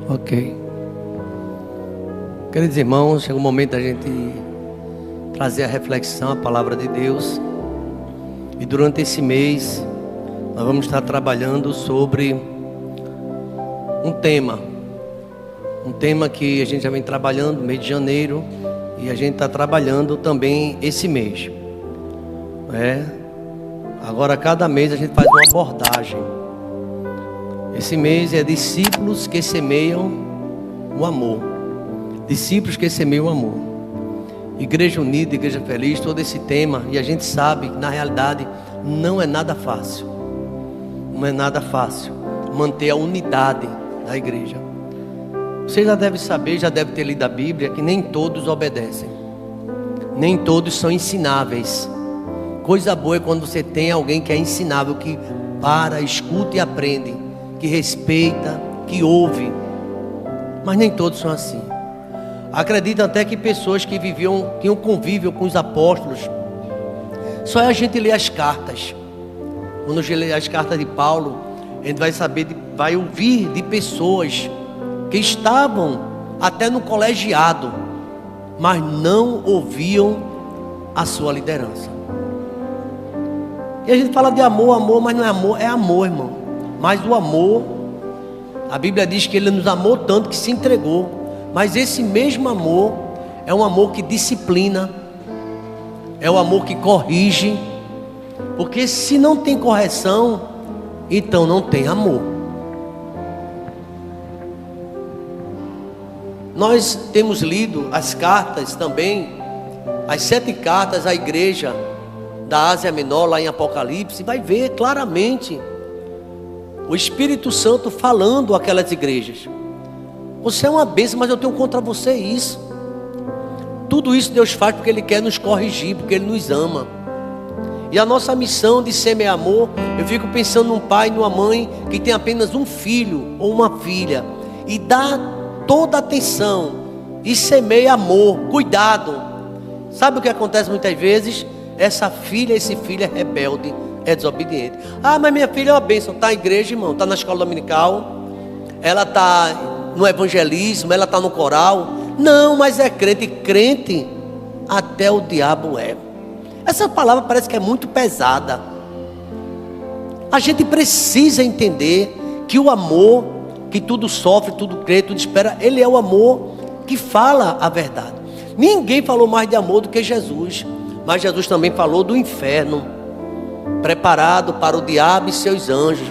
Ok. Queridos irmãos, chega o momento da gente trazer a reflexão, a palavra de Deus. E durante esse mês, nós vamos estar trabalhando sobre um tema que a gente já vem trabalhando no mês de janeiro. E a gente está trabalhando também esse mês. Agora, cada mês a gente faz uma abordagem. Esse mês é discípulos que semeiam o amor. Discípulos que semeiam o amor. Igreja Unida, Igreja Feliz, todo esse tema. E a gente sabe que na realidade não é nada fácil. Não é nada fácil manter a unidade da igreja. Você já deve saber, já deve ter lido a Bíblia, que nem todos obedecem. Nem todos são ensináveis. Coisa boa é quando você tem alguém que é ensinável, que para, escuta e aprende, que respeita, que ouve. Mas nem todos são assim. Acredito até que pessoas que tinham convívio com os apóstolos, só é a gente ler as cartas. Quando a gente lê as cartas de Paulo, a gente vai saber, vai ouvir de pessoas que estavam até no colegiado, mas não ouviam a sua liderança. E a gente fala de amor, mas não é amor, é amor, irmão. Mas o amor, a Bíblia diz que Ele nos amou tanto que se entregou. Mas esse mesmo amor é um amor que disciplina, é um amor que corrige. Porque se não tem correção, então não tem amor. Nós temos lido as cartas também, as 7 cartas à igreja da Ásia Menor, lá em Apocalipse, vai ver claramente o Espírito Santo falando àquelas igrejas: você é uma bênção, mas eu tenho contra você isso. Tudo isso Deus faz porque Ele quer nos corrigir, porque Ele nos ama. E a nossa missão de semear amor, eu fico pensando num pai, numa mãe que tem apenas um filho ou uma filha e dá toda a atenção e semeia amor, cuidado. Sabe o que acontece muitas vezes? Essa filha, esse filho é rebelde, é desobediente. Ah, mas minha filha é uma bênção. Está na igreja, irmão, está na escola dominical, ela está no evangelismo, ela está no coral. Não, mas é crente. Crente até o diabo é. Essa palavra parece que é muito pesada. A gente precisa entender que o amor, que tudo sofre, tudo crê, tudo espera, ele é o amor que fala a verdade. Ninguém falou mais de amor do que Jesus. Mas Jesus também falou do inferno, preparado para o diabo e seus anjos.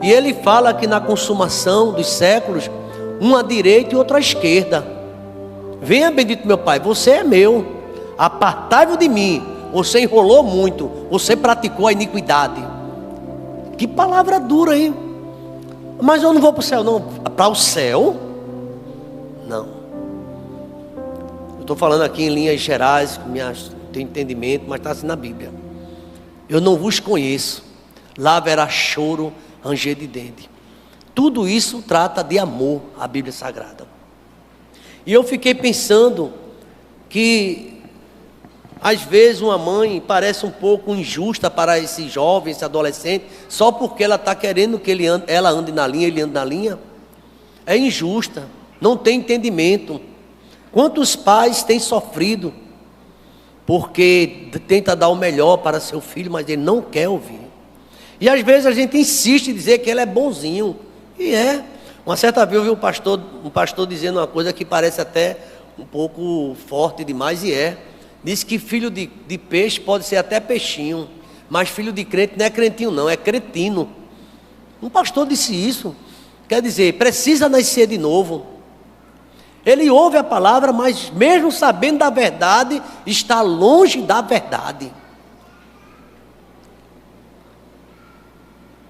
E ele fala que na consumação dos séculos, um à direita e outro à esquerda. Venha, bendito meu Pai, você é meu, apartai-vos de mim. Você enrolou muito, você praticou a iniquidade. Que palavra dura, hein? Mas eu não vou para o céu, não. Para o céu? Não. Estou falando aqui em linhas gerais, que tenho entendimento, mas está assim na Bíblia. Eu não vos conheço, lá haverá choro, ranger de dente. Tudo isso trata de amor, a Bíblia Sagrada. E eu fiquei pensando que às vezes uma mãe parece um pouco injusta para esse jovem, esse adolescente, só porque ela está querendo que ela ande na linha, ele ande na linha. É injusta, não tem entendimento. Quantos pais têm sofrido porque tenta dar o melhor para seu filho, mas ele não quer ouvir. E às vezes a gente insiste em dizer que ele é bonzinho. E é. Uma certa vez eu vi um pastor dizendo uma coisa que parece até um pouco forte demais, e é. Disse que filho de peixe pode ser até peixinho, mas filho de crente não é crentinho não, é cretino. Um pastor disse isso. Quer dizer, precisa nascer de novo. Ele ouve a palavra, mas mesmo sabendo da verdade, está longe da verdade.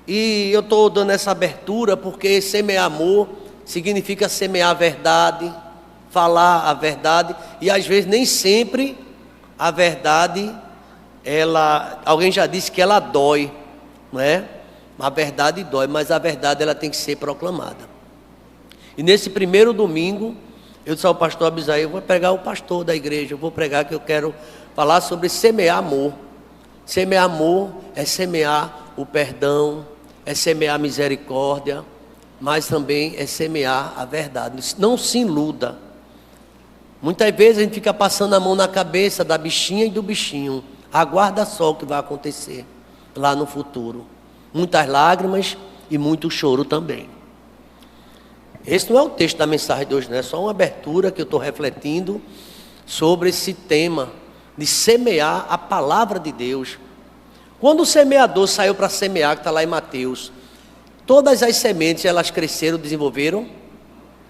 E eu estou dando essa abertura porque semear amor significa semear a verdade, falar a verdade. E às vezes nem sempre a verdade, alguém já disse que ela dói, não é? A verdade dói, mas a verdade ela tem que ser proclamada. E nesse primeiro domingo, eu disse ao pastor Abisaí, eu vou pregar o pastor da igreja, eu vou pregar que eu quero falar sobre semear amor. Semear amor é semear o perdão, é semear a misericórdia, mas também é semear a verdade. Não se iluda. Muitas vezes a gente fica passando a mão na cabeça da bichinha e do bichinho. Aguarda só o que vai acontecer lá no futuro. Muitas lágrimas e muito choro também. Esse não é o texto da mensagem de hoje, não é só uma abertura que eu estou refletindo sobre esse tema de semear a palavra de Deus. Quando o semeador saiu para semear, que está lá em Mateus, todas as sementes elas cresceram, desenvolveram.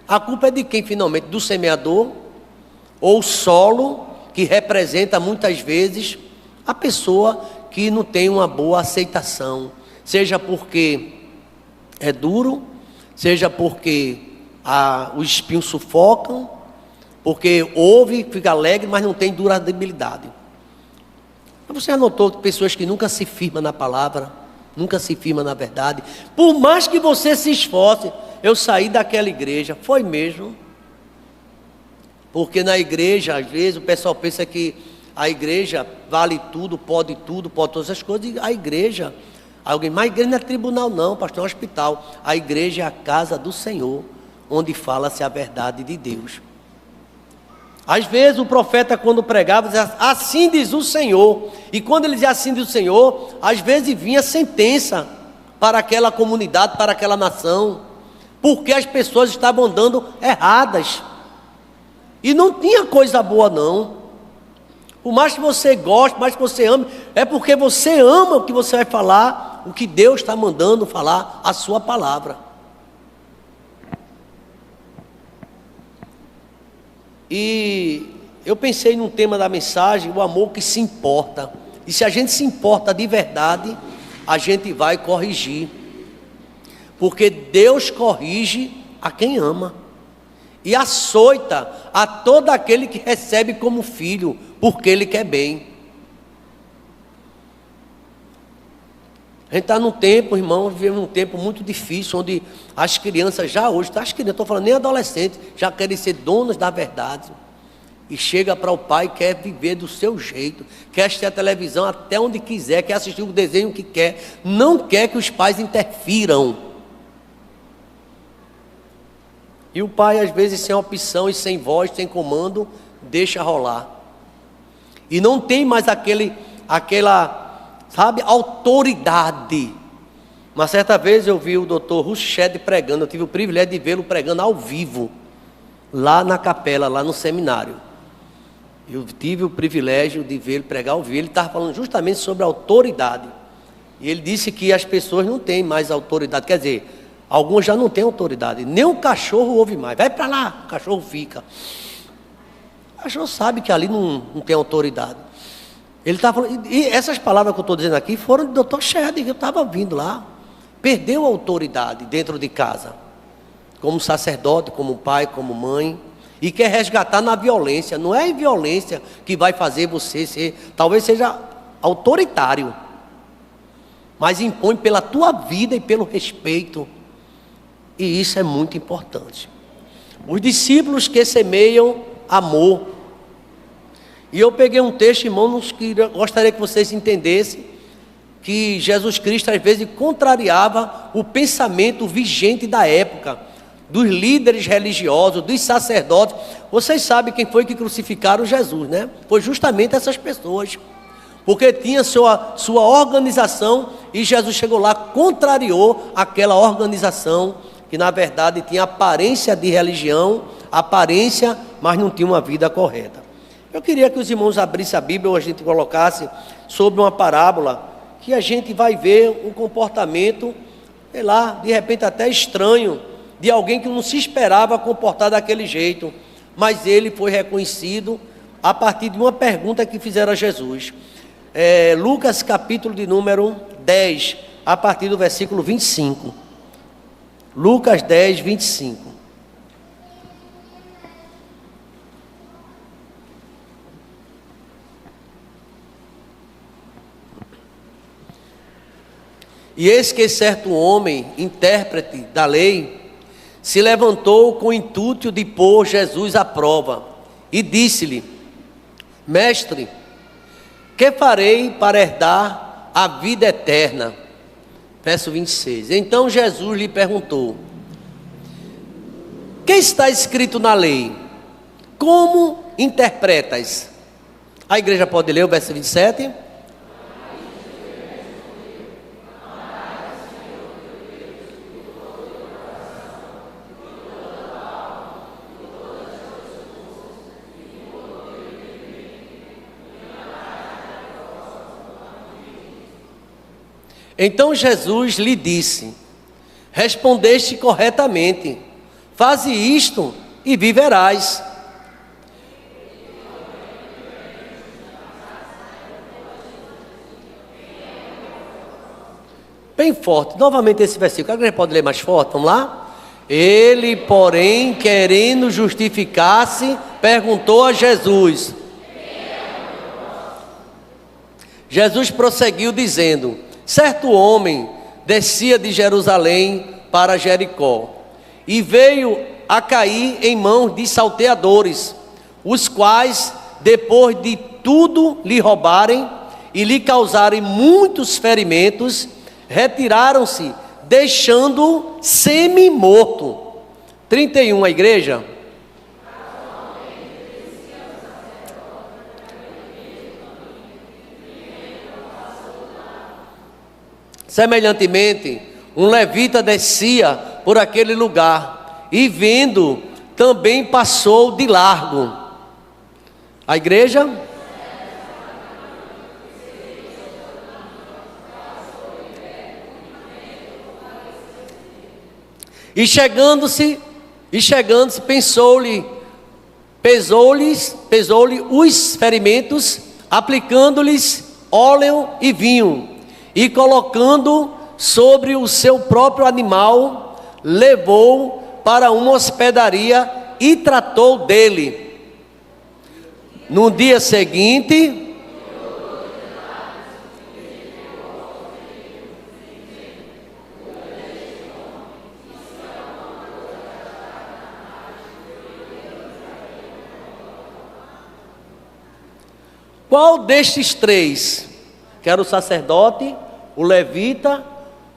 A culpa é de quem finalmente? Do semeador? Ou o solo, que representa muitas vezes a pessoa que não tem uma boa aceitação, seja porque é duro, seja porque os espinhos sufocam, porque ouve, fica alegre, mas não tem durabilidade. Você já notou que pessoas que nunca se firmam na palavra, nunca se firmam na verdade, por mais que você se esforce, eu saí daquela igreja, foi mesmo, porque na igreja, às vezes, o pessoal pensa que a igreja vale tudo, pode todas as coisas, e a igreja, mas a igreja não é tribunal não, pastor, é um hospital. A igreja é a casa do Senhor, onde fala-se a verdade de Deus. Às vezes o profeta, quando pregava, dizia, assim diz o Senhor, e quando ele dizia assim diz o Senhor, às vezes vinha sentença para aquela comunidade, para aquela nação, porque as pessoas estavam andando erradas, e não tinha coisa boa não. Por mais que você goste, por mais que você ame, é porque você ama o que você vai falar, o que Deus está mandando falar, a sua palavra. E eu pensei num tema da mensagem, o amor que se importa. E se a gente se importa de verdade, a gente vai corrigir. Porque Deus corrige a quem ama. E açoita a todo aquele que recebe como filho, porque Ele quer bem. A gente está num tempo, irmão, vivemos num tempo muito difícil, onde as crianças já hoje, as crianças, não estou falando nem adolescentes, já querem ser donas da verdade. E chega para o pai, quer viver do seu jeito, quer assistir a televisão até onde quiser, quer assistir o desenho que quer, não quer que os pais interfiram. E o pai, às vezes, sem opção e sem voz, sem comando, deixa rolar. E não tem mais aquela, sabe, autoridade. Uma certa vez eu vi o Dr. Ruched pregando, eu tive o privilégio de vê-lo pregando ao vivo, lá na capela, lá no seminário. Eu tive o privilégio de vê-lo pregar ao vivo, ele estava falando justamente sobre a autoridade. E ele disse que as pessoas não têm mais autoridade, quer dizer, alguns já não têm autoridade, nem o cachorro ouve mais, vai para lá, o cachorro fica. O cachorro sabe que ali não tem autoridade. Ele estava falando, e essas palavras que eu estou dizendo aqui foram do Dr. Shed, que eu estava vindo lá. Perdeu a autoridade dentro de casa, como sacerdote, como pai, como mãe, e quer resgatar na violência. Não é a violência que vai fazer você ser, talvez seja autoritário, mas impõe pela tua vida e pelo respeito, e isso é muito importante. Os discípulos que semeiam amor. E eu peguei um texto, irmãos, que eu gostaria que vocês entendessem, que Jesus Cristo às vezes contrariava o pensamento vigente da época, dos líderes religiosos, dos sacerdotes. Vocês sabem quem foi que crucificaram Jesus, né? Foi justamente essas pessoas, porque tinha sua organização, e Jesus chegou lá, contrariou aquela organização, que na verdade tinha aparência de religião, mas não tinha uma vida correta. Eu queria que os irmãos abrissem a Bíblia, ou a gente colocasse sobre uma parábola, que a gente vai ver um comportamento, sei lá, de repente até estranho, de alguém que não se esperava comportar daquele jeito, mas ele foi reconhecido a partir de uma pergunta que fizeram a Jesus. Lucas capítulo de número 10, a partir do versículo 25. Lucas 10, 25. E eis que certo homem, intérprete da lei, se levantou com o intuito de pôr Jesus à prova, e disse-lhe: Mestre, que farei para herdar a vida eterna? Verso 26. Então Jesus lhe perguntou: que está escrito na lei? Como interpretas? A igreja pode ler o verso 27? Então Jesus lhe disse: respondeste corretamente, faze isto e viverás. Bem forte, novamente esse versículo, a gente pode ler mais forte, vamos lá? Ele, porém, querendo justificar-se, perguntou a Jesus. Jesus prosseguiu dizendo: certo homem descia de Jerusalém para Jericó e veio a cair em mãos de salteadores, os quais, depois de tudo lhe roubarem e lhe causarem muitos ferimentos, retiraram-se, deixando-o semi-morto. 31, a igreja. Semelhantemente, um levita descia por aquele lugar e, vendo, também passou de largo. A igreja? E chegando-se, pesou-lhe os ferimentos, aplicando-lhes óleo e vinho, e colocando sobre o seu próprio animal, levou para uma hospedaria e tratou dele. No dia seguinte, qual destes três, que era o sacerdote, o levita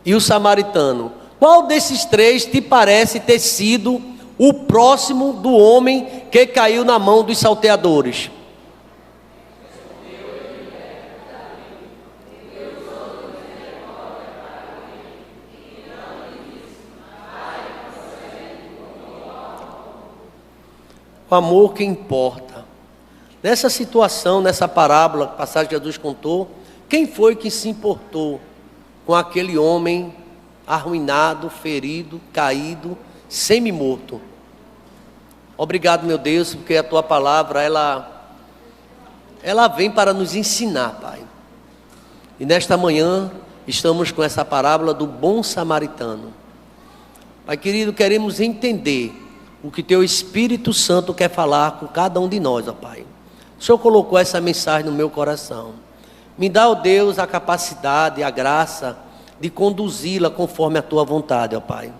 e o samaritano, qual desses três te parece ter sido o próximo do homem que caiu na mão dos salteadores? O amor que importa. Nessa situação, nessa parábola, a passagem que Jesus contou, quem foi que se importou com aquele homem arruinado, ferido, caído, semi-morto? Obrigado, meu Deus, porque a tua palavra, ela vem para nos ensinar, Pai. E nesta manhã, estamos com essa parábola do bom samaritano. Pai querido, queremos entender o que teu Espírito Santo quer falar com cada um de nós, ó Pai. O Senhor colocou essa mensagem no meu coração. Me dá, ó Deus, a capacidade, a graça de conduzi-la conforme a tua vontade, ó Pai.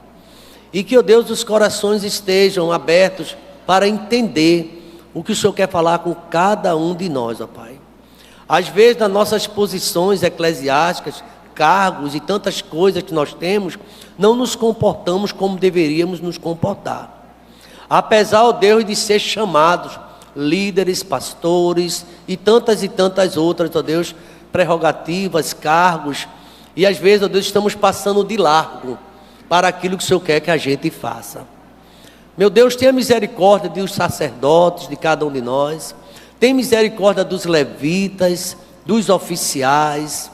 E que, ó Deus, os corações estejam abertos para entender o que o Senhor quer falar com cada um de nós, ó Pai. Às vezes, nas nossas posições eclesiásticas, cargos e tantas coisas que nós temos, não nos comportamos como deveríamos nos comportar. Apesar, ó Deus, de ser chamados líderes, pastores e tantas outras, ó Deus, prerrogativas, cargos, e às vezes, ó Deus, estamos passando de largo para aquilo que o Senhor quer que a gente faça. Meu Deus, tenha misericórdia dos sacerdotes, de cada um de nós, tenha misericórdia dos levitas, dos oficiais,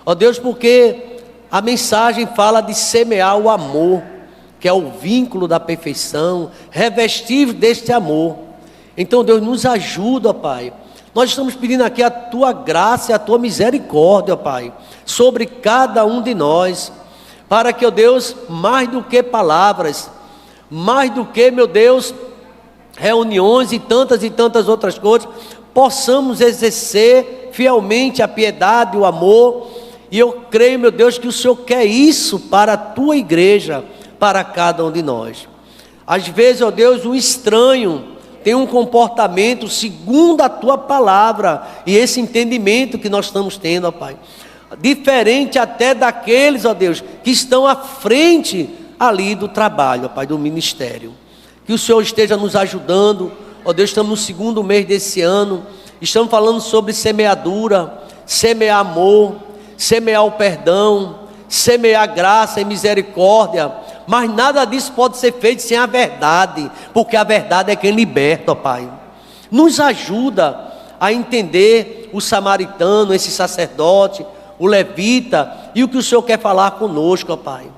ó Deus, porque a mensagem fala de semear o amor, que é o vínculo da perfeição, revestir deste amor. Então, Deus, nos ajuda, Pai. Nós estamos pedindo aqui a tua graça e a tua misericórdia, Pai, sobre cada um de nós, para que, ó Deus, mais do que palavras, mais do que, meu Deus, reuniões e tantas outras coisas, possamos exercer fielmente a piedade, o amor. E eu creio, meu Deus, que o Senhor quer isso para a tua igreja, para cada um de nós. Às vezes, ó Deus, o estranho tem um comportamento segundo a tua palavra e esse entendimento que nós estamos tendo, ó Pai, diferente até daqueles, ó Deus, que estão à frente ali do trabalho, ó Pai, do ministério. que o Senhor esteja nos ajudando. Ó Deus, estamos no segundo mês desse ano, estamos falando sobre semeadura, semear amor, semear o perdão, semear graça e misericórdia, mas nada disso pode ser feito sem a verdade, porque a verdade é quem liberta, ó Pai. Nos ajuda a entender o samaritano, esse sacerdote, o levita, e o que o Senhor quer falar conosco, ó Pai.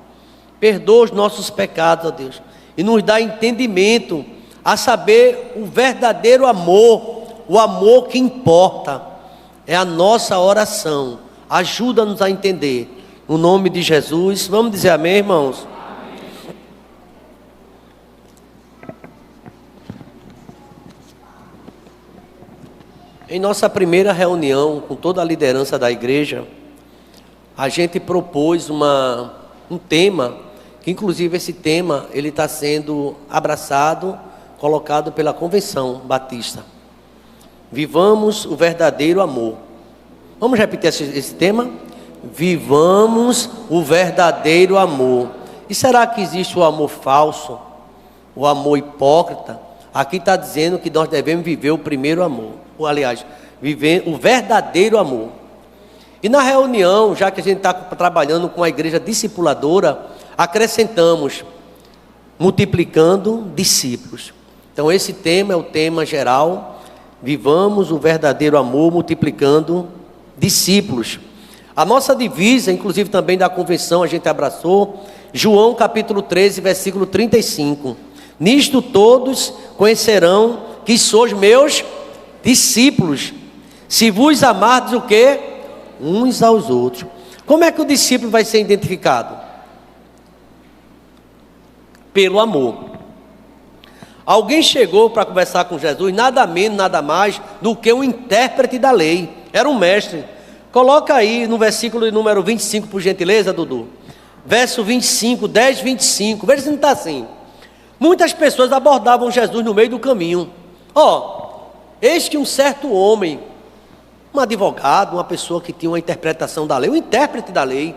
Perdoa os nossos pecados, ó Deus, e nos dá entendimento a saber o verdadeiro amor, o amor que importa. É a nossa oração. Ajuda-nos a entender. No nome de Jesus, vamos dizer amém, irmãos? Amém. Em nossa primeira reunião, com toda a liderança da igreja, a gente propôs um tema, que inclusive esse tema, ele está sendo abraçado, colocado pela Convenção Batista. Vivamos o verdadeiro amor. Vamos repetir esse tema? Vivamos o verdadeiro amor. E será que existe o amor falso? O amor hipócrita? Aqui está dizendo que nós devemos viver o primeiro amor. Ou, aliás, viver o verdadeiro amor. E na reunião, já que a gente está trabalhando com a igreja discipuladora, acrescentamos multiplicando discípulos. Então esse tema é o tema geral. Vivamos o verdadeiro amor multiplicando discípulos. A nossa divisa, inclusive também da convenção, a gente abraçou, João capítulo 13, versículo 35. Nisto todos conhecerão que sois meus discípulos, se vos amardes o quê? Uns aos outros. Como é que o discípulo vai ser identificado? Pelo amor. Alguém chegou para conversar com Jesus, nada menos, nada mais do que um intérprete da lei. Era um mestre. Coloca aí no versículo número 25, por gentileza, Dudu. Verso 25, 10, 25. Veja se não está assim. Muitas pessoas abordavam Jesus no meio do caminho. Eis que um certo homem, um advogado, uma pessoa que tinha uma interpretação da lei, um intérprete da lei,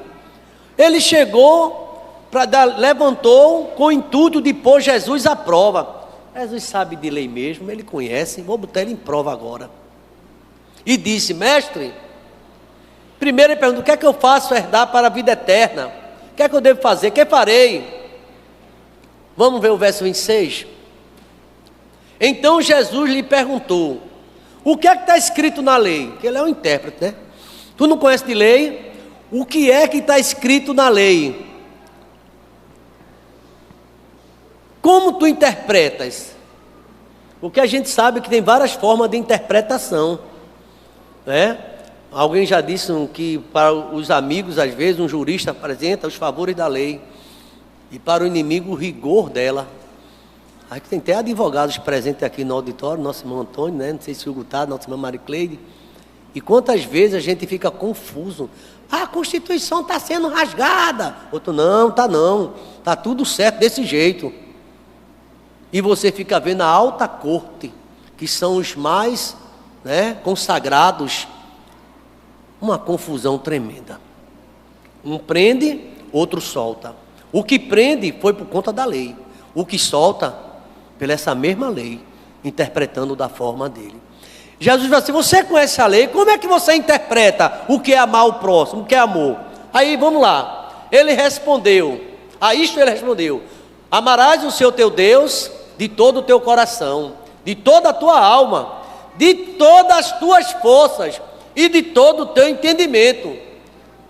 ele chegou, levantou com o intuito de pôr Jesus à prova. Jesus sabe de lei mesmo, ele conhece, vou botar ele em prova agora. E disse: mestre, primeiro ele perguntou: o que é que eu faço herdar para a vida eterna? O que é que eu devo fazer? O que farei? Vamos ver o verso 26. Então Jesus lhe perguntou: o que é que está escrito na lei? Porque ele é um intérprete, né? Tu não conhece de lei? O que é que está escrito na lei? Como tu interpretas? Porque a gente sabe que tem várias formas de interpretação, né? Alguém já disse que para os amigos, às vezes, um jurista apresenta os favores da lei, e para o inimigo o rigor dela. Aí tem até advogados presentes aqui no auditório, nosso irmão Antônio, né? Não sei se o Hugo está, nossa irmã Maricleide. E quantas vezes a gente fica confuso: a Constituição está sendo rasgada. Outro: não, está não, está tudo certo desse jeito. E você fica vendo a alta corte, que são os mais, né, consagrados, uma confusão tremenda. Um prende, outro solta. O que prende foi por conta da lei, o que solta pela essa mesma lei, interpretando da forma dele. Jesus vai assim: você conhece a lei, como é que você interpreta o que é amar o próximo, o que é amor? Aí vamos lá, ele respondeu, a isto ele respondeu: amarás o Senhor teu Deus de todo o teu coração, de toda a tua alma, de todas as tuas forças e de todo o teu entendimento.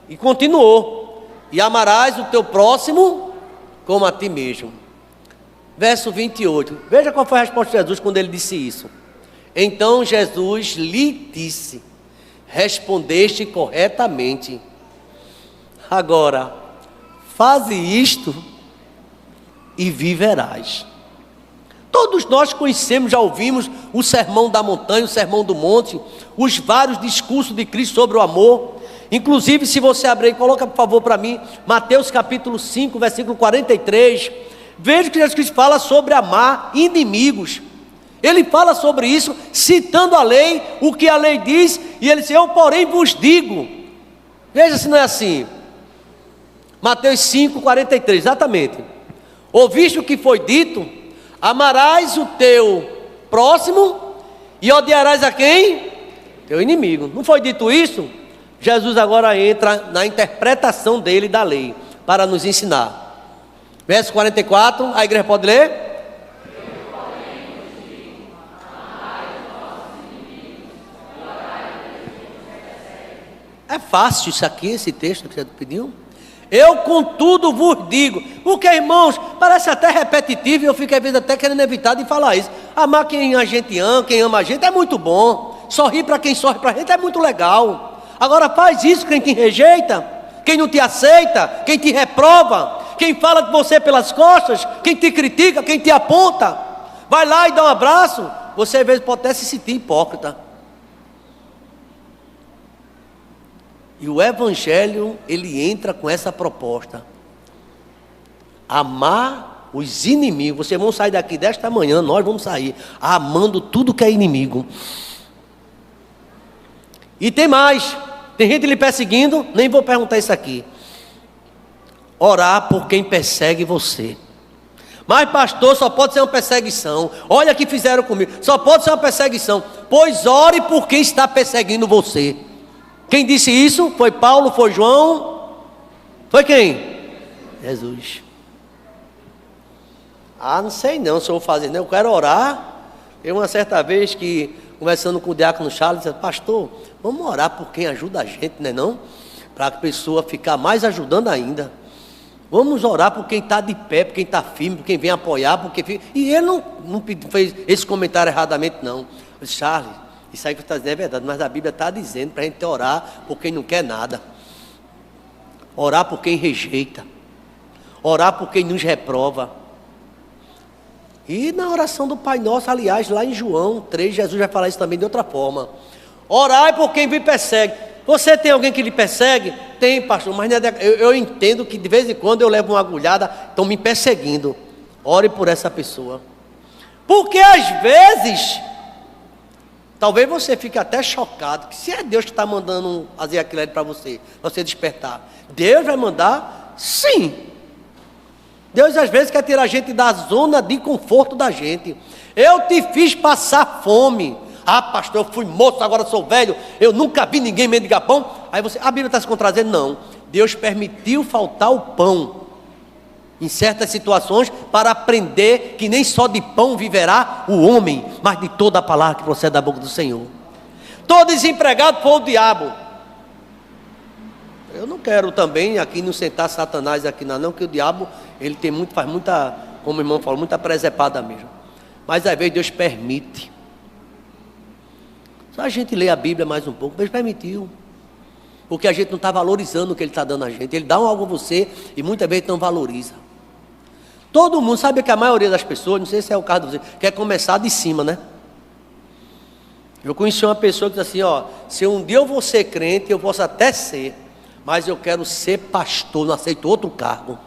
E continuou: e amarás o teu próximo como a ti mesmo. Verso 28, veja qual foi a resposta de Jesus quando ele disse isso. Então Jesus lhe disse: respondeste corretamente. Agora, faze isto e viverás. Todos nós conhecemos, já ouvimos o sermão da montanha, o sermão do monte, os vários discursos de Cristo sobre o amor. Inclusive, se você abrir, coloca por favor para mim, Mateus capítulo 5, versículo 43. Veja que Jesus Cristo fala sobre amar inimigos. Ele fala sobre isso, citando a lei, o que a lei diz, e ele diz: eu porém vos digo. Veja se não é assim. Mateus 5, 43, exatamente. Ouviste o que foi dito: Amarás o teu próximo e odiarás a quem? Teu inimigo. Não foi dito isso? Jesus agora entra na interpretação dele da lei, para nos ensinar. Verso 44, a igreja pode ler? É fácil isso aqui, esse texto que você pediu. Eu, contudo, vos digo. Porque, irmãos, parece até repetitivo e eu fico às vezes até querendo evitar de falar isso. Amar quem a gente ama, quem ama a gente é muito bom. Sorrir para quem sorri para a gente é muito legal. Agora faz isso quem te rejeita, quem não te aceita, quem te reprova, quem fala de você pelas costas, quem te critica, quem te aponta. Vai lá e dá um abraço. Você às vezes pode até se sentir hipócrita. E o Evangelho, ele entra com essa proposta. Amar os inimigos. Vocês vão sair daqui desta manhã, nós vamos sair amando tudo que é inimigo. E tem mais. Tem gente lhe perseguindo, nem vou perguntar isso aqui. Orar por quem persegue você. Mas pastor, só pode ser uma perseguição. Olha o que fizeram comigo. Só pode ser uma perseguição. Pois ore por quem está perseguindo você. Quem disse isso? Foi Paulo, foi João? Foi quem? Jesus. Não sei não se eu vou fazer, não. Eu quero orar. Eu uma certa vez que, conversando com o diácono Charles, disse, pastor, vamos orar por quem ajuda a gente, né não? Para a pessoa ficar mais ajudando ainda. Vamos orar por quem está de pé, por quem está firme, por quem vem apoiar, porque... E ele não fez esse comentário erradamente, não. Eu disse, Charles, isso aí que você está dizendo é verdade, mas a Bíblia está dizendo para a gente orar por quem não quer nada. Orar por quem rejeita. Orar por quem nos reprova. E na oração do Pai Nosso, aliás, lá em João 3, Jesus vai falar isso também de outra forma. Orai por quem me persegue. Você tem alguém que lhe persegue? Tem, pastor, mas eu entendo que de vez em quando eu levo uma agulhada, estão me perseguindo. Ore por essa pessoa. Porque às vezes... Talvez você fique até chocado, que se é Deus que está mandando fazer aquilo ali para você despertar. Deus vai mandar? Sim. Deus às vezes quer tirar a gente da zona de conforto da gente. Eu te fiz passar fome. Pastor, eu fui moço, agora sou velho. Eu nunca vi ninguém mendigar pão. Aí a Bíblia está se contradizendo? Não. Deus permitiu faltar o pão em certas situações, para aprender que nem só de pão viverá o homem, mas de toda a palavra que procede da boca do Senhor. Todo desempregado foi o diabo. Eu não quero também aqui não sentar Satanás aqui não, que o diabo, ele tem muito, faz muita, como o irmão falou, muita presepada mesmo. Mas às vezes Deus permite. Só a gente lê a Bíblia mais um pouco, Deus permitiu. Porque a gente não está valorizando o que Ele está dando a gente. Ele dá algo a você e muitas vezes não valoriza. Todo mundo sabe que a maioria das pessoas, não sei se é o caso de você, quer começar de cima, né? Eu conheci uma pessoa que disse assim, se um dia eu vou ser crente, eu posso até ser, mas eu quero ser pastor, não aceito outro cargo.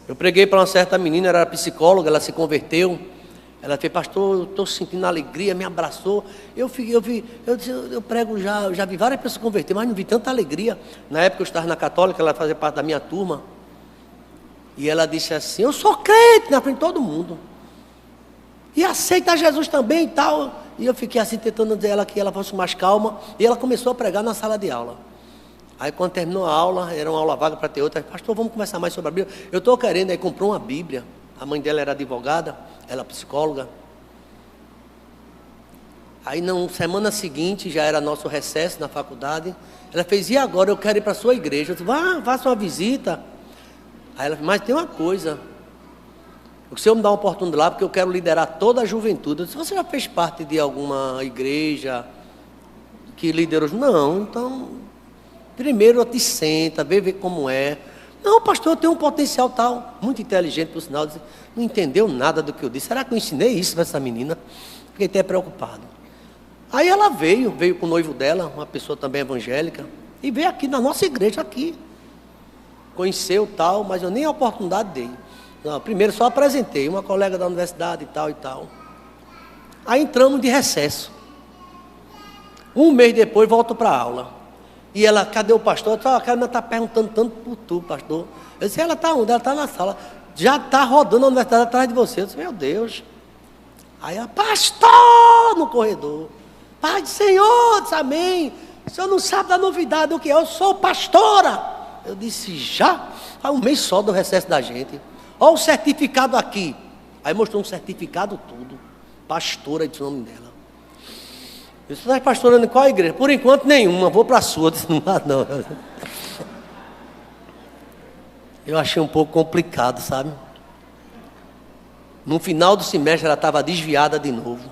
Eu preguei para uma certa menina, ela era psicóloga, ela se converteu. Ela fez, pastor, eu estou sentindo alegria, me abraçou. Eu prego já vi várias pessoas converter, mas não vi tanta alegria. Na época eu estava na católica, ela fazia parte da minha turma. E ela disse assim, eu sou crente na frente de todo mundo. E aceita Jesus também e tal. E eu fiquei assim tentando dizer ela que ela fosse mais calma. E ela começou a pregar na sala de aula. Aí quando terminou a aula, era uma aula vaga para ter outra. Pastor, vamos conversar mais sobre a Bíblia. Eu estou querendo, aí comprou uma Bíblia. A mãe dela era advogada, ela psicóloga. Aí na semana seguinte, já era nosso recesso na faculdade. Ela fez, e agora eu quero ir para a sua igreja. Eu disse, faça uma visita. Aí ela fez, mas tem uma coisa. O senhor me dá uma oportunidade lá, porque eu quero liderar toda a juventude. Eu disse, você já fez parte de alguma igreja que liderou? Não, então, primeiro te senta, vê como é. Não, pastor, eu tenho um potencial tal. Muito inteligente, por sinal. Não entendeu nada do que eu disse. Será que eu ensinei isso para essa menina? Fiquei até preocupado. Aí ela veio com o noivo dela, uma pessoa também evangélica, e veio aqui na nossa igreja aqui. Conheceu tal, mas eu nem a oportunidade dei. Não, primeiro só apresentei, uma colega da universidade e tal e tal. Aí entramos de recesso. Um mês depois volto para a aula. E ela, cadê o pastor? A Carmen está perguntando tanto por tu, pastor. Eu disse, ela está onde? Ela está na sala. já está rodando a universidade atrás de você. Eu disse, meu Deus. Aí ela, pastor, no corredor. Pai do Senhor, disse, amém. O senhor não sabe da novidade do que é, eu sou pastora. Eu disse, já? Faz um mês só do recesso da gente. Olha o certificado aqui. Aí mostrou um certificado tudo. Pastora, disse o nome dela. Eu disse, você está pastorando em qual igreja? Por enquanto nenhuma, vou para a sua. Eu disse, não. Eu achei um pouco complicado, sabe? No final do semestre ela estava desviada de novo.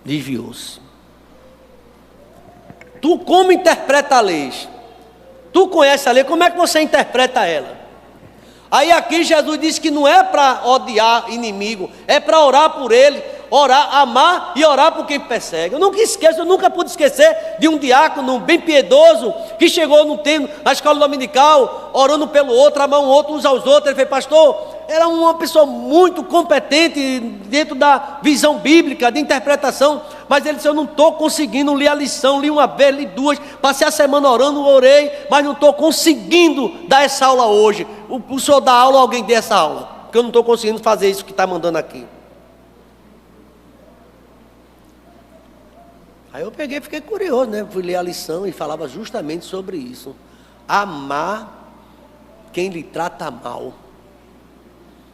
Desviou-se. Tu como interpreta a lei? Tu conhece a lei, como é que você interpreta ela? Aí aqui Jesus disse que não é para odiar inimigo, é para orar por ele, orar, amar e orar por quem persegue. Eu nunca pude esquecer de um diácono bem piedoso, que chegou no tempo, na escola dominical, orando pelo outro, amar um outro, uns aos outros. Ele fez, pastor, era uma pessoa muito competente dentro da visão bíblica, de interpretação, mas ele disse, eu não estou conseguindo ler a lição, li uma vez, li duas, passei a semana orando, orei, mas não estou conseguindo dar essa aula hoje. O senhor dá aula ou alguém dê essa aula? Porque eu não estou conseguindo fazer isso que está mandando aqui. Aí eu peguei e fiquei curioso, né? Fui ler a lição e falava justamente sobre isso. Amar quem lhe trata mal.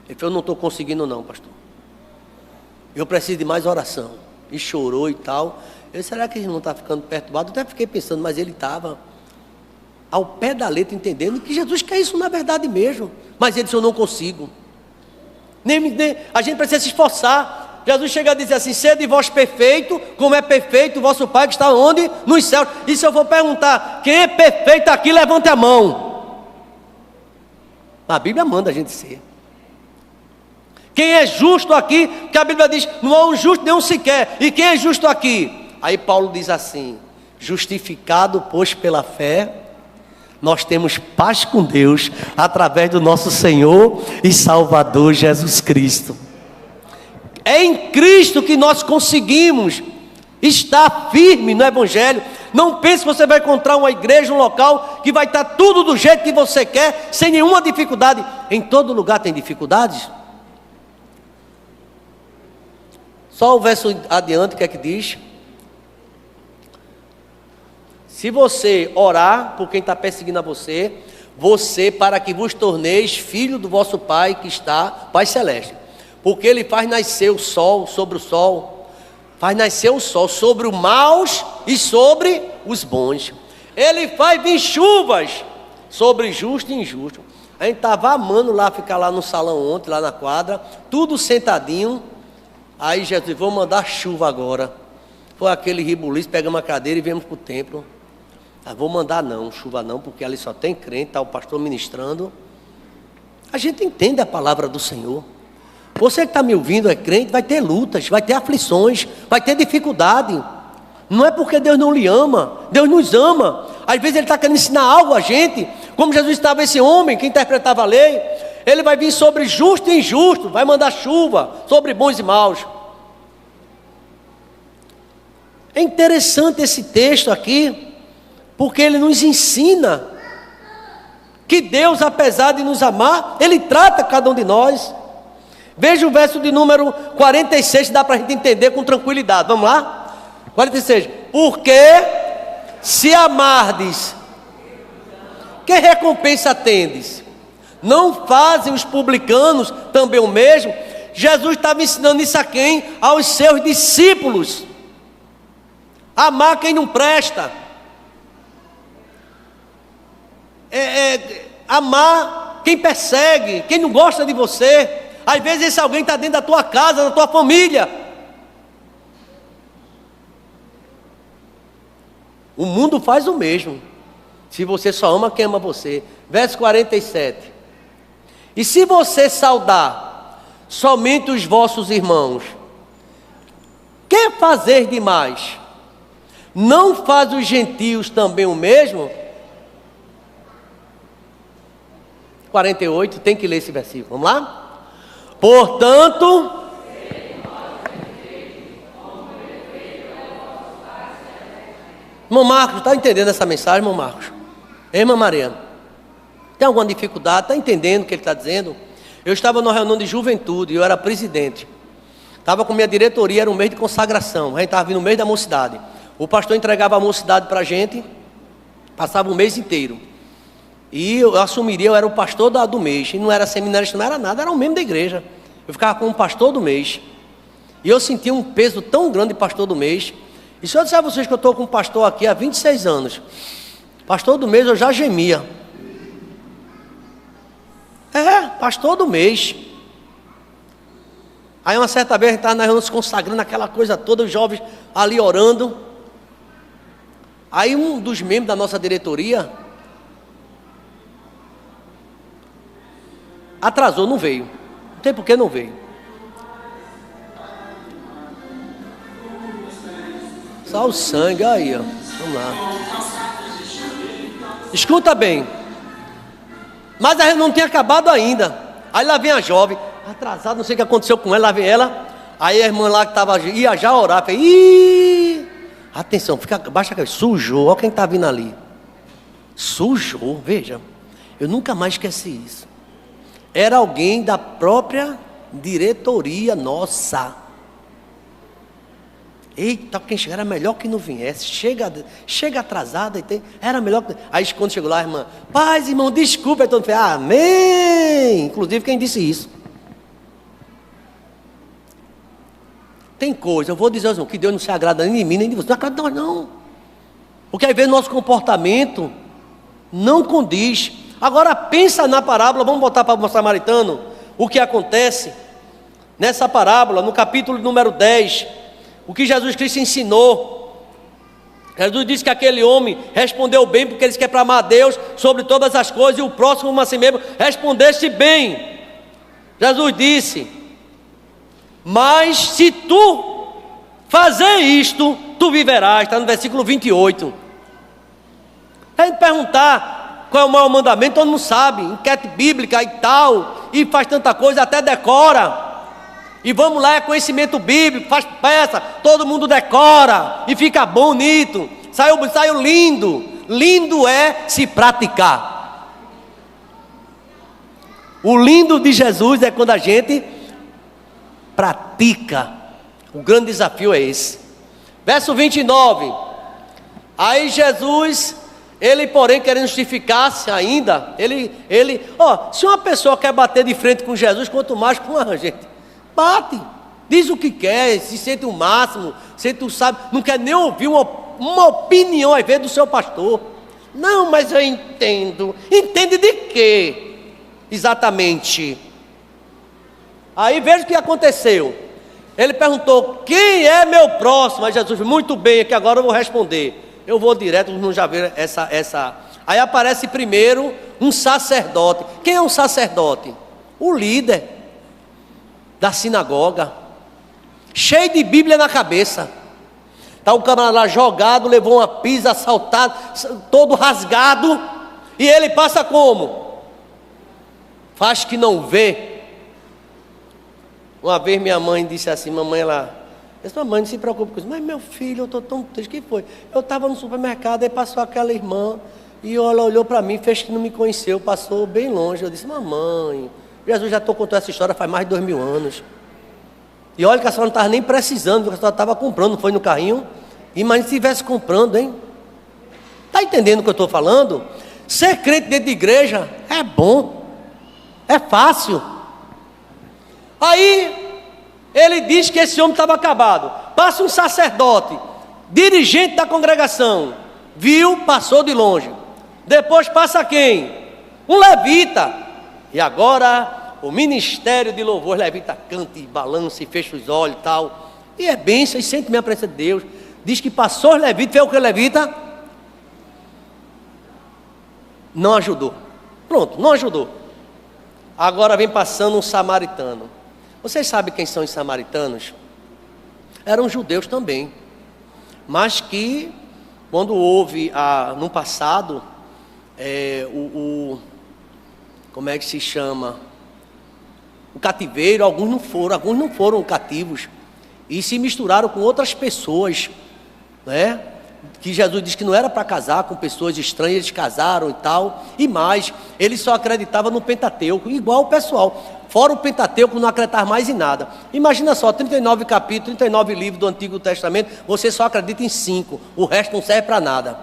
Ele falou, eu não estou conseguindo não, pastor. Eu preciso de mais oração. E chorou e tal. Eu disse, será que ele não está ficando perturbado? Eu até fiquei pensando, mas ele estava ao pé da letra, entendendo que Jesus quer isso na verdade mesmo. Mas ele disse, eu não consigo. A gente precisa se esforçar. Jesus chega a dizer assim, sede vós perfeito, como é perfeito o vosso Pai que está onde? Nos céus. E se eu for perguntar, quem é perfeito aqui, levante a mão. A Bíblia manda a gente ser. Quem é justo aqui, que a Bíblia diz, não há um justo nenhum sequer. E quem é justo aqui? Aí Paulo diz assim, justificado, pois, pela fé, nós temos paz com Deus, através do nosso Senhor e Salvador Jesus Cristo. É em Cristo que nós conseguimos estar firme no Evangelho. Não pense que você vai encontrar uma igreja, um local, que vai estar tudo do jeito que você quer, sem nenhuma dificuldade. Em todo lugar tem dificuldades. Só o verso adiante, o que é que diz? Se você orar por quem está perseguindo a você, para que vos torneis filho do vosso Pai que está, Pai Celeste. Porque Ele faz nascer o sol sobre o sol, faz nascer o sol sobre os maus e sobre os bons. Ele faz vir chuvas sobre justo e injusto. A gente estava amando lá, ficar lá no salão ontem, lá na quadra, tudo sentadinho. Aí Jesus, vou mandar chuva agora. Foi aquele ribuliço, pegamos a cadeira e viemos para o templo. Vou mandar não, chuva não, porque ali só tem crente, está o pastor ministrando. A gente entende a palavra do Senhor. Você que está me ouvindo é crente, vai ter lutas, vai ter aflições, vai ter dificuldade. Não é porque Deus não lhe ama, Deus nos ama. Às vezes Ele está querendo ensinar algo a gente. Como Jesus estava esse homem que interpretava a lei, Ele vai vir sobre justo e injusto, vai mandar chuva sobre bons e maus. É interessante esse texto aqui, porque ele nos ensina que Deus, apesar de nos amar, Ele trata cada um de nós. Veja o verso de número 46, dá para a gente entender com tranquilidade. Vamos lá? 46. Porque se amardes, que recompensa tendes? Não fazem os publicanos também o mesmo? Jesus estava ensinando isso a quem? Aos seus discípulos. Amar quem não presta. Amar quem persegue, quem não gosta de você. Às vezes esse alguém está dentro da tua casa, da tua família. O mundo faz o mesmo, se você só ama quem ama você. Verso 47. E se você saudar somente os vossos irmãos, que fazer demais? Não faz os gentios também o mesmo? 48, tem que ler esse versículo, vamos lá? Portanto, irmão Marcos, está entendendo essa mensagem, irmão Marcos? Irmã Maria, tem alguma dificuldade? Está entendendo o que ele está dizendo? Eu estava numa reunião de juventude, eu era presidente. Estava com minha diretoria, era um mês de consagração. A gente estava vindo no mês da mocidade. O pastor entregava a mocidade para a gente, passava o mês inteiro. E eu assumiria, eu era o pastor do mês. E não era seminarista, não era nada, era um membro da igreja. Eu ficava como pastor do mês. E eu sentia um peso tão grande de pastor do mês. E se eu disser a vocês que eu estou com um pastor aqui há 26 anos, pastor do mês eu já gemia. Pastor do mês. Aí uma certa vez a gente estava na reunião se consagrando, aquela coisa toda, os jovens ali orando. Aí um dos membros da nossa diretoria atrasou, não veio. Não tem por que não veio. Só o sangue, aí ó. Vamos lá. Escuta bem. Mas a gente não tinha acabado ainda. Aí lá vem a jovem, atrasada, não sei o que aconteceu com ela, lá vem ela. Aí a irmã lá que ia já orar, falei, ih, atenção, baixa a cabeça, sujou, olha quem está vindo ali. Sujou, veja, eu nunca mais esqueci isso. Era alguém da própria diretoria nossa. Eita, quem chegar era melhor que não viesse. Chega atrasada e tem. Era melhor que. Aí quando chegou lá, a irmã, paz, irmão, desculpa. Aí todo mundo falou, amém. Inclusive quem disse isso. Tem coisa, eu vou dizer aos irmãos, que Deus não se agrada nem de mim, nem de você. Não agrada de nós, não. Porque às vezes nosso comportamento não condiz. Agora pensa na parábola, vamos voltar para o samaritano. O que acontece nessa parábola, no capítulo número 10. O que Jesus Cristo ensinou. Jesus disse que aquele homem respondeu bem, porque ele disse que é para amar a Deus sobre todas as coisas, e o próximo como a si mesmo, respondeste bem. Jesus disse, mas se tu fazer isto, tu viverás. Está no versículo 28. A gente perguntar qual é o maior mandamento, todo mundo sabe, enquete bíblica e tal, e faz tanta coisa, até decora. E vamos lá, é conhecimento bíblico, faz peça, todo mundo decora, e fica bonito, saiu lindo. Lindo é se praticar. O lindo de Jesus é quando a gente pratica. O grande desafio é esse. Verso 29. Aí Jesus, ele porém querendo justificar-se ainda, se uma pessoa quer bater de frente com Jesus, quanto mais com a gente. Bate, diz o que quer, se sente o máximo, se tu sabe, não quer nem ouvir uma opinião às vezes do seu pastor. Não, mas eu entendo. Entende de quê? Exatamente. Aí veja o que aconteceu. Ele perguntou, quem é meu próximo? Aí Jesus, muito bem, que agora eu vou responder. Eu vou direto, não já viram essa. Aí aparece primeiro um sacerdote. Quem é um sacerdote? O líder da sinagoga, cheio de Bíblia na cabeça. Está o camarada lá jogado, levou uma pisa, assaltado, todo rasgado, e ele passa como? Faz que não vê. Uma vez minha mãe disse assim, mamãe disse, mamãe, não se preocupe com isso, mas meu filho, eu estou tão triste, o que foi? Eu estava no supermercado, aí passou aquela irmã, e ela olhou para mim, fez que não me conheceu, passou bem longe. Eu disse, mamãe, Jesus já contou essa história faz mais de 2000 anos. E olha que a senhora não estava nem precisando, porque a senhora estava comprando, não foi no carrinho? Imagina se estivesse comprando, hein? Está entendendo o que eu estou falando? Ser crente dentro de igreja é bom, é fácil. Aí, ele diz que esse homem estava acabado. Passa um sacerdote, dirigente da congregação, viu, passou de longe. Depois passa quem? Um levita. E agora, o ministério de louvor, levita, canta e balança e fecha os olhos e tal. E é bênção, e sente mesmo a presença de Deus. Diz que passou os levitas, fez o que levita? Não ajudou. Pronto, não ajudou. Agora vem passando um samaritano. Vocês sabem quem são os samaritanos? Eram judeus também. Mas que, quando houve, no passado, como é que se chama? O cativeiro, alguns não foram cativos. E se misturaram com outras pessoas, né? que Jesus disse que não era para casar com pessoas estranhas, eles casaram e tal, e mais, ele só acreditava no Pentateuco, igual o pessoal, fora o Pentateuco não acreditar mais em nada. Imagina só, 39 capítulos, 39 livros do Antigo Testamento, você só acredita em 5, o resto não serve para nada.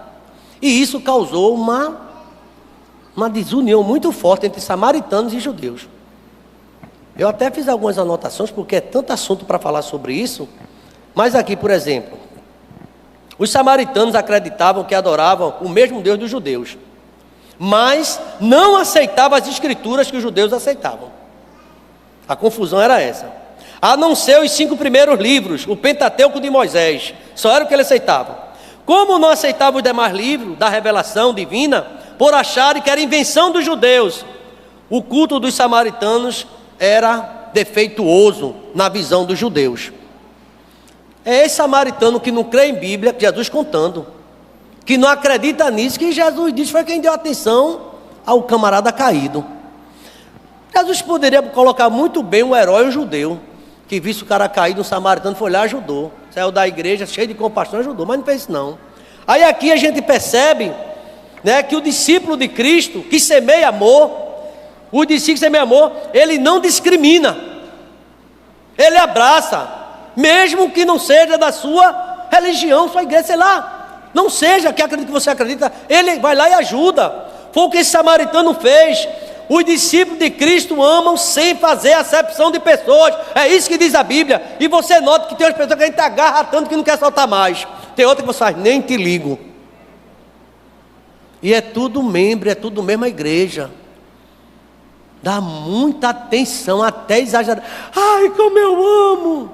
E isso causou uma desunião muito forte entre samaritanos e judeus. Eu até fiz algumas anotações, porque é tanto assunto para falar sobre isso, mas aqui, por exemplo, os samaritanos acreditavam que adoravam o mesmo Deus dos judeus, mas não aceitavam as escrituras que os judeus aceitavam. A confusão era essa. A não ser os 5 primeiros livros, o Pentateuco de Moisés, só era o que ele aceitava. Como não aceitava os demais livros da revelação divina, por acharem que era invenção dos judeus, o culto dos samaritanos era defeituoso na visão dos judeus. É esse samaritano que não crê em Bíblia, que Jesus contando, que não acredita nisso, que Jesus disse foi quem deu atenção ao camarada caído. Jesus poderia colocar muito bem um herói judeu, que visse o cara caído, um samaritano foi lá e ajudou, saiu da igreja cheio de compaixão, ajudou, mas não fez isso não. Aí aqui a gente percebe, né, que o discípulo de Cristo, que semeia amor, o discípulo que semeia amor, ele não discrimina, ele abraça, mesmo que não seja da sua religião, sua igreja, sei lá, não seja que acredita que você acredita, ele vai lá e ajuda. Foi o que esse samaritano fez. Os discípulos de Cristo amam sem fazer acepção de pessoas, é isso que diz a Bíblia. E você nota que tem umas pessoas que a gente agarra tanto que não quer soltar mais, tem outra que você faz, nem te ligo, e é tudo membro, é tudo mesma igreja, dá muita atenção, até exagerar, ai como eu amo.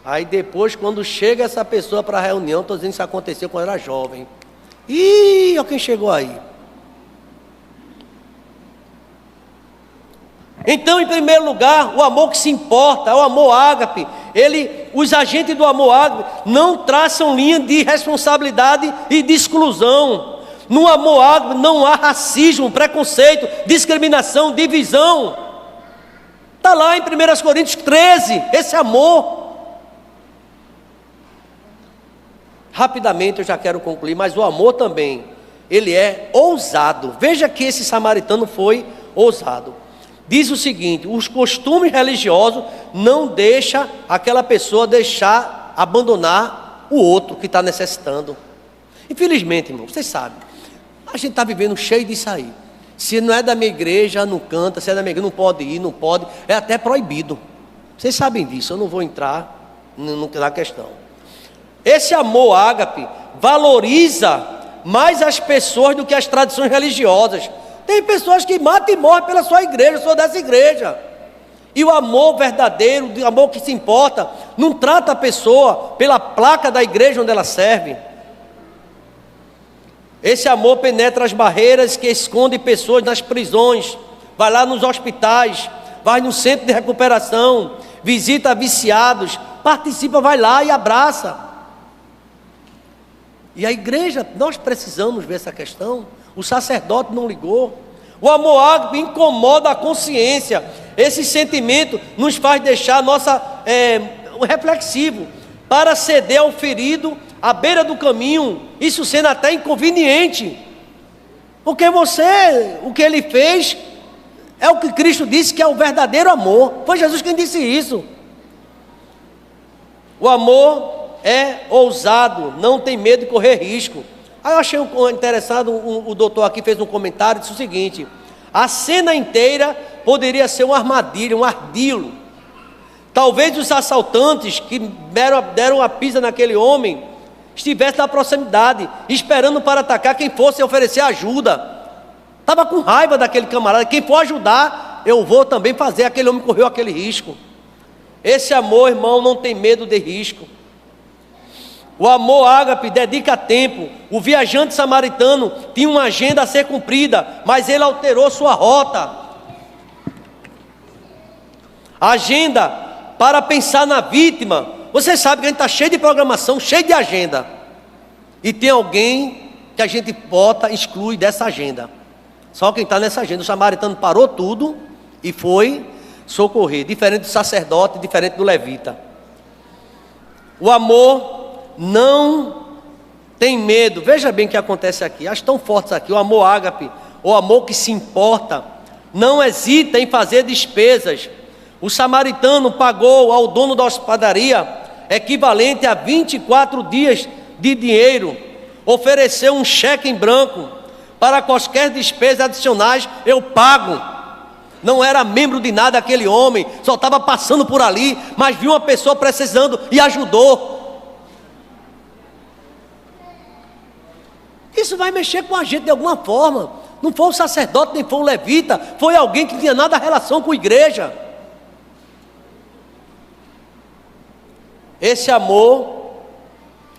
Aí depois, quando chega essa pessoa para a reunião, estou dizendo que isso aconteceu quando eu era jovem. Ih, olha quem chegou aí. Então, em primeiro lugar, o amor que se importa, é o amor ágape. Os agentes do amor ágape não traçam linha de responsabilidade e de exclusão. No amor ágape não há racismo, preconceito, discriminação, divisão. Está lá em 1 Coríntios 13, esse amor. Rapidamente eu já quero concluir, mas o amor também, ele é ousado. Veja que esse samaritano foi ousado. Diz o seguinte: os costumes religiosos não deixam aquela pessoa abandonar o outro que está necessitando. Infelizmente, irmão, vocês sabem, a gente está vivendo cheio disso aí. Se não é da minha igreja, não canta, se é da minha igreja, não pode ir, não pode, é até proibido. Vocês sabem disso, eu não vou entrar na questão. Esse amor ágape valoriza mais as pessoas do que as tradições religiosas. Tem pessoas que matam e morrem pela sua igreja, eu sou dessa igreja. E o amor verdadeiro, o amor que se importa, não trata a pessoa pela placa da igreja onde ela serve. Esse amor penetra as barreiras que escondem pessoas nas prisões, vai lá nos hospitais, vai no centro de recuperação, visita viciados, participa, vai lá e abraça. E a igreja, nós precisamos ver essa questão. O sacerdote não ligou. O amor ágape incomoda a consciência. Esse sentimento nos faz deixar reflexivo, para ceder ao ferido à beira do caminho, isso sendo até inconveniente, porque o que ele fez é o que Cristo disse que é o verdadeiro amor. Foi Jesus quem disse isso. O amor é ousado, não tem medo de correr risco. Aí eu achei interessado, o doutor aqui fez um comentário, disse o seguinte: a cena inteira poderia ser uma armadilha, um ardilo. Talvez os assaltantes que deram a pisa naquele homem estivessem na proximidade, esperando para atacar quem fosse oferecer ajuda. Estava com raiva daquele camarada, quem for ajudar, eu vou também fazer. Aquele homem correu aquele risco. Esse amor, irmão, não tem medo de risco. O amor ágape dedica tempo. O viajante samaritano tinha uma agenda a ser cumprida, mas ele alterou sua rota. A agenda para pensar na vítima. Você sabe que a gente está cheio de programação, cheio de agenda. E tem alguém que a gente bota, exclui dessa agenda. Só quem está nessa agenda. O samaritano parou tudo e foi socorrer. Diferente do sacerdote, diferente do levita. O amor não tem medo. Veja bem o que acontece aqui. Acho tão fortes aqui. O amor ágape, o amor que se importa, não hesita em fazer despesas. O samaritano pagou ao dono da hospedaria equivalente a 24 dias de dinheiro. Ofereceu um cheque em branco. Para quaisquer despesas adicionais eu pago. Não era membro de nada aquele homem, só estava passando por ali, mas viu uma pessoa precisando e ajudou. Isso vai mexer com a gente de alguma forma. Não foi o sacerdote, nem foi o levita, foi alguém que tinha nada a relação com a igreja. Esse amor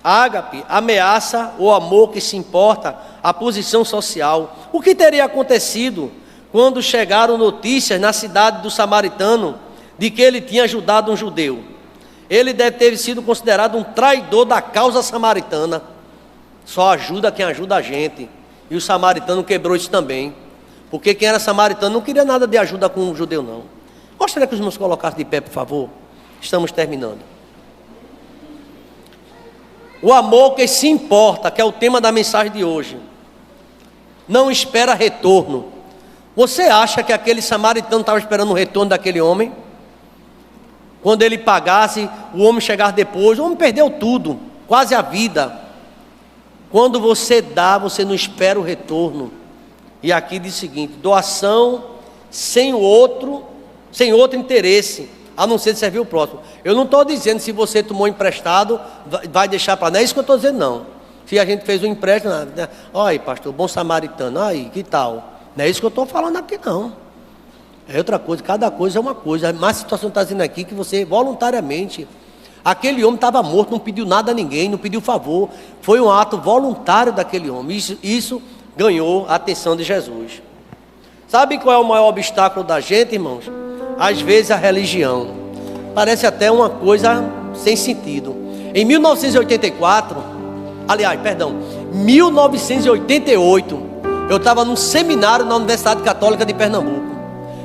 ágape ameaça o amor que se importa, a posição social. O que teria acontecido quando chegaram notícias na cidade do samaritano de que ele tinha ajudado um judeu? Ele deve ter sido considerado um traidor da causa samaritana. Só ajuda quem ajuda a gente. E o samaritano quebrou isso também, porque quem era samaritano não queria nada de ajuda com um judeu, não. Gostaria que os irmãos colocassem de pé, por favor. Estamos terminando. O amor que se importa, que é o tema da mensagem de hoje, não espera retorno. Você acha que aquele samaritano estava esperando o retorno daquele homem? Quando ele pagasse, o homem chegar depois, o homem perdeu tudo, quase a vida. Quando você dá, você não espera o retorno. E aqui diz o seguinte: doação sem outro interesse, a não ser de servir o próximo. Eu não estou dizendo se você tomou emprestado, vai deixar para... Não é isso que eu estou dizendo, não. Se a gente fez um empréstimo, olha aí, pastor, bom samaritano, aí, que tal? Não é isso que eu estou falando aqui, não. É outra coisa, cada coisa é uma coisa. Mas a situação está dizendo aqui que você voluntariamente... Aquele homem estava morto, não pediu nada a ninguém, não pediu favor. Foi um ato voluntário daquele homem. Isso ganhou a atenção de Jesus. Sabe qual é o maior obstáculo da gente, irmãos? Às vezes a religião. Parece até uma coisa sem sentido. Em 1988, eu estava num seminário na Universidade Católica de Pernambuco.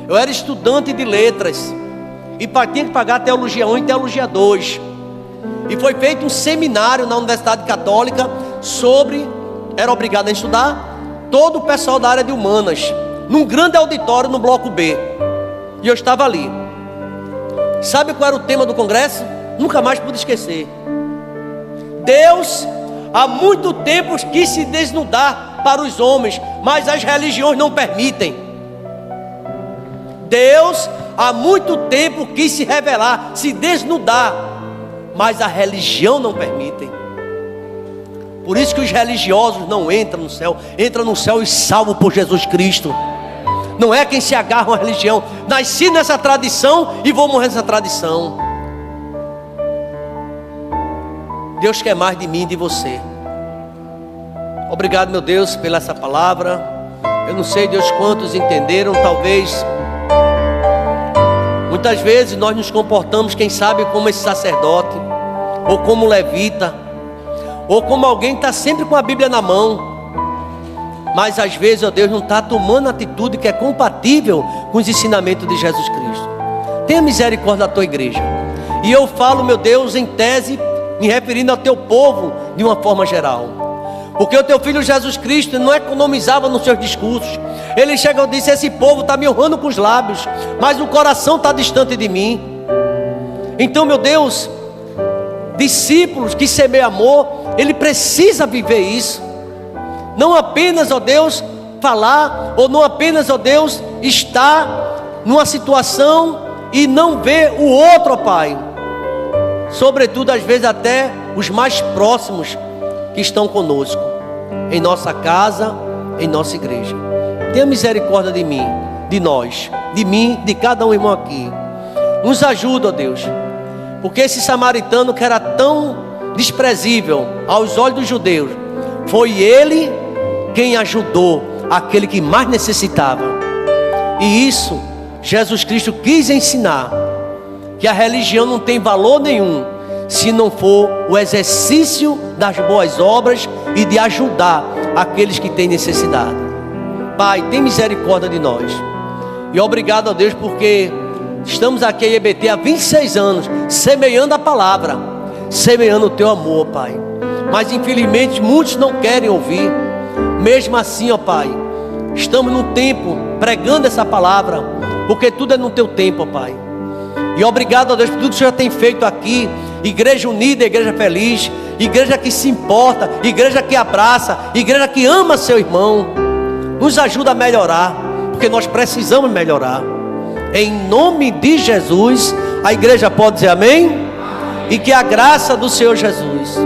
Eu era estudante de letras e tinha que pagar Teologia 1 e Teologia 2. E foi feito um seminário na Universidade Católica sobre... Era obrigado a estudar todo o pessoal da área de humanas, num grande auditório no bloco B. E eu estava ali. Sabe qual era o tema do congresso? Nunca mais pude esquecer. Deus há muito tempo quis se desnudar para os homens, mas as religiões não permitem. Deus há muito tempo quis se revelar, se desnudar, mas a religião não permite. Por isso que os religiosos não entram no céu. Entra no céu e salvo por Jesus Cristo. Não é quem se agarra à religião. Nasci nessa tradição e vou morrer nessa tradição. Deus quer mais de mim e de você. Obrigado, meu Deus, pela essa palavra. Eu não sei, Deus, quantos entenderam. Talvez muitas vezes nós nos comportamos, quem sabe, como esse sacerdote, ou como levita, ou como alguém que está sempre com a Bíblia na mão, mas às vezes, ó Deus, não está tomando atitude que é compatível com os ensinamentos de Jesus Cristo. Tenha misericórdia da tua igreja. E eu falo, meu Deus, em tese, me referindo ao teu povo de uma forma geral, porque o teu filho Jesus Cristo não economizava nos seus discursos. Ele chega e disse: esse povo está me honrando com os lábios, mas o coração está distante de mim. Então, meu Deus, discípulos que semeiam amor, ele precisa viver isso. Não apenas, ó Deus, falar, ou não apenas, ó Deus, estar numa situação e não ver o outro, ó Pai. Sobretudo, às vezes, até os mais próximos que estão conosco, em nossa casa, em nossa igreja. Tenha misericórdia de mim, de nós, de mim, de cada um irmão aqui. Nos ajuda, ó Deus, porque esse samaritano que era tão desprezível aos olhos dos judeus, foi ele quem ajudou aquele que mais necessitava. E isso Jesus Cristo quis ensinar, que a religião não tem valor nenhum se não for o exercício das boas obras e de ajudar aqueles que têm necessidade. Pai, tem misericórdia de nós. E obrigado a Deus, porque estamos aqui em EBT há 26 anos, semeando a palavra, semeando o teu amor, Pai. mas infelizmente muitos não querem ouvir. Mesmo assim, ó Pai, estamos no tempo pregando essa palavra, porque tudo é no teu tempo, ó Pai. E obrigado a Deus por tudo que o Senhor tem feito aqui. Igreja unida, igreja feliz, igreja que se importa, igreja que abraça, igreja que ama seu irmão. Nos ajuda a melhorar, porque nós precisamos melhorar. Em nome de Jesus, a igreja pode dizer amém? E que a graça do Senhor Jesus,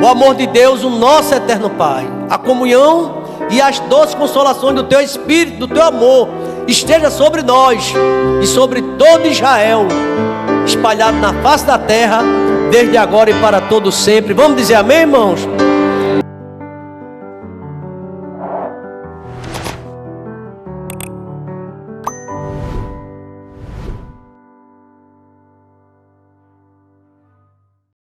o amor de Deus, o nosso eterno Pai, a comunhão e as doces consolações do teu Espírito, do teu amor, esteja sobre nós e sobre todo Israel, espalhado na face da terra, desde agora e para todo sempre. Vamos dizer amém, irmãos?